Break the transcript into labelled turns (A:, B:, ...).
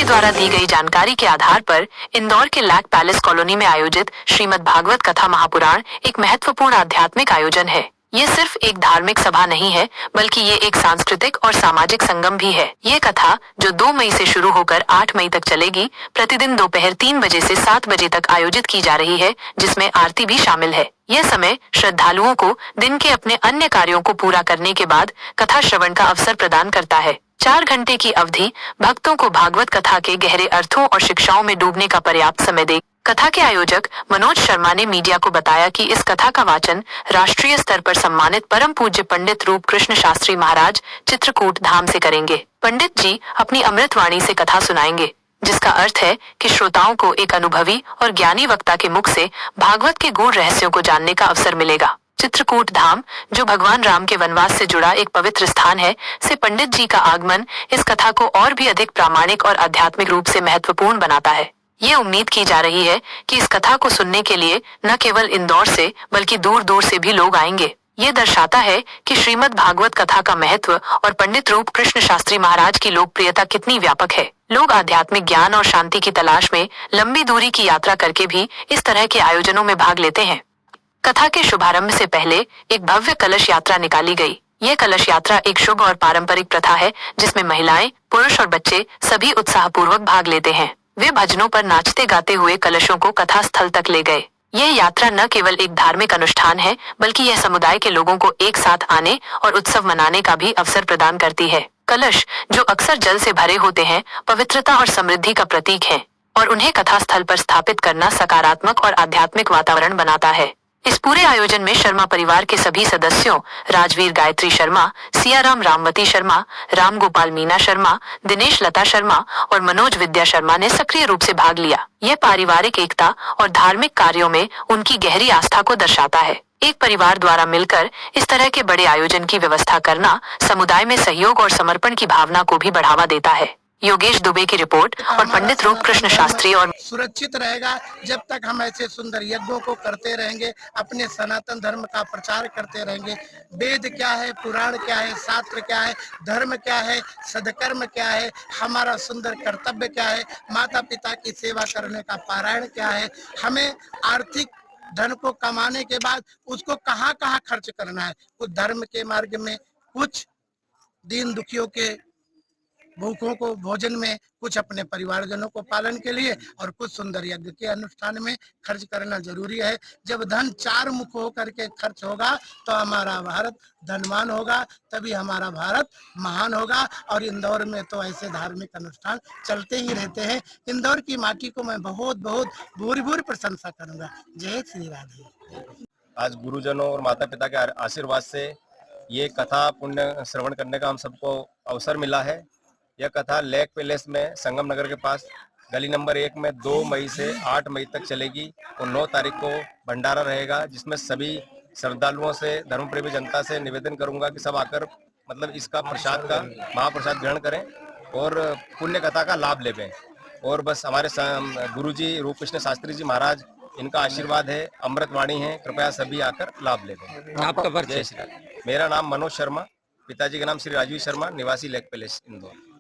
A: के द्वारा दी गई जानकारी के आधार पर इंदौर के लैक पैलेस कॉलोनी में आयोजित श्रीमद् भागवत कथा महापुराण एक महत्वपूर्ण आध्यात्मिक आयोजन है। ये सिर्फ एक धार्मिक सभा नहीं है, बल्कि ये एक सांस्कृतिक और सामाजिक संगम भी है। ये कथा, जो 2 मई से शुरू होकर 8 मई तक चलेगी, प्रतिदिन दोपहर 3 बजे से 7 बजे तक आयोजित की जा रही है, जिसमें आरती भी शामिल है। यह समय श्रद्धालुओं को दिन के अपने अन्य कार्यों को पूरा करने के बाद कथा श्रवण का अवसर प्रदान करता है। 4 घंटे की अवधि भक्तों को भागवत कथा के गहरे अर्थों और शिक्षाओं में डूबने का पर्याप्त समय देगी। कथा के आयोजक मनोज शर्मा ने मीडिया को बताया कि इस कथा का वाचन राष्ट्रीय स्तर पर सम्मानित परम पूज्य पंडित रूप कृष्ण शास्त्री महाराज चित्रकूट धाम से करेंगे। पंडित जी अपनी अमृत वाणी से कथा सुनाएंगे, जिसका अर्थ है कि श्रोताओं को एक अनुभवी और ज्ञानी वक्ता के मुख से भागवत के गूढ़ रहस्यों को जानने का अवसर मिलेगा। चित्रकूट धाम, जो भगवान राम के वनवास से जुड़ा एक पवित्र स्थान है, से पंडित जी का आगमन इस कथा को और भी अधिक प्रामाणिक और आध्यात्मिक रूप से महत्वपूर्ण बनाता है। ये उम्मीद की जा रही है कि इस कथा को सुनने के लिए न केवल इंदौर से बल्कि दूर दूर से भी लोग आएंगे। ये दर्शाता है कि श्रीमद् भागवत कथा का महत्व और पंडित रूप कृष्ण शास्त्री महाराज की लोकप्रियता कितनी व्यापक है। लोग आध्यात्मिक ज्ञान और शांति की तलाश में लंबी दूरी की यात्रा करके भी इस तरह के आयोजनों में भाग लेते हैं। कथा के शुभारंभ से पहले एक भव्य कलश यात्रा निकाली गई। यह कलश यात्रा एक शुभ और पारंपरिक प्रथा है, जिसमें महिलाएं, पुरुष और बच्चे सभी उत्साहपूर्वक भाग लेते हैं। वे भजनों पर नाचते गाते हुए कलशों को कथा स्थल तक ले गए। यह यात्रा न केवल एक धार्मिक अनुष्ठान है, बल्कि यह समुदाय के लोगों को एक साथ आने और उत्सव मनाने का भी अवसर प्रदान करती है। कलश, जो अक्सर जल से भरे होते हैं, पवित्रता और समृद्धि का प्रतीक है, और उन्हें कथा स्थल पर स्थापित करना सकारात्मक और आध्यात्मिक वातावरण बनाता है। इस पूरे आयोजन में शर्मा परिवार के सभी सदस्यों, राजवीर गायत्री शर्मा, सियाराम रामवती शर्मा, राम गोपाल मीना शर्मा, दिनेश लता शर्मा और मनोज विद्या शर्मा ने सक्रिय रूप से भाग लिया। यह पारिवारिक एकता और धार्मिक कार्यों में उनकी गहरी आस्था को दर्शाता है। एक परिवार द्वारा मिलकर इस तरह के बड़े आयोजन की व्यवस्था करना समुदाय में सहयोग और समर्पण की भावना को भी बढ़ावा देता है। योगेश दुबे की रिपोर्ट और पंडित रूप कृष्ण शास्त्री और
B: सुरक्षित रहेगा जब तक हम ऐसे सुंदर यज्ञों को करते रहेंगे, अपने सनातन धर्म का प्रचार करते रहेंगे। वेद क्या है, पुराण क्या है, शास्त्र क्या है, धर्म क्या है, सदकर्म क्या है, हमारा सुंदर कर्तव्य क्या है, माता पिता की सेवा करने का पारायण क्या है, हमें आर्थिक धन को कमाने के बाद उसको कहाँ कहाँ खर्च करना है, कुछ धर्म के मार्ग में, कुछ दीन दुखियों के भूखों को भोजन में, कुछ अपने परिवारजनों को पालन के लिए, और कुछ सुंदर यज्ञ के अनुष्ठान में खर्च करना जरूरी है। जब धन 4 मुख होकर के खर्च होगा तो हमारा भारत धनवान होगा, तभी हमारा भारत महान होगा। और इंदौर में तो ऐसे धार्मिक अनुष्ठान चलते ही रहते हैं। इंदौर की माटी को मैं बहुत बहुत भूरी भूरी प्रशंसा करूंगा। जय श्री राधे।
C: आज गुरुजनों और माता पिता के आशीर्वाद से ये कथा पुण्य श्रवण करने का हम सबको अवसर मिला है। यह कथा लैक पैलेस में संगम नगर के पास गली नंबर 1 में 2 मई से 8 मई तक चलेगी और 9 तारीख को भंडारा रहेगा, जिसमें सभी श्रद्धालुओं से, धर्मप्रेमी जनता से निवेदन करूंगा कि सब आकर मतलब इसका प्रसाद का महाप्रसाद ग्रहण करें और पुण्य कथा का लाभ लें। और बस हमारे गुरुजी रूप कृष्ण शास्त्री जी महाराज, इनका आशीर्वाद है, अमृत वाणी है, कृपया सभी आकर लाभ लें।
D: आपका परिचय?
C: मेरा नाम मनोज शर्मा, पिताजी का नाम श्री राजवीर शर्मा, निवासी लैक पैलेस इंदौर।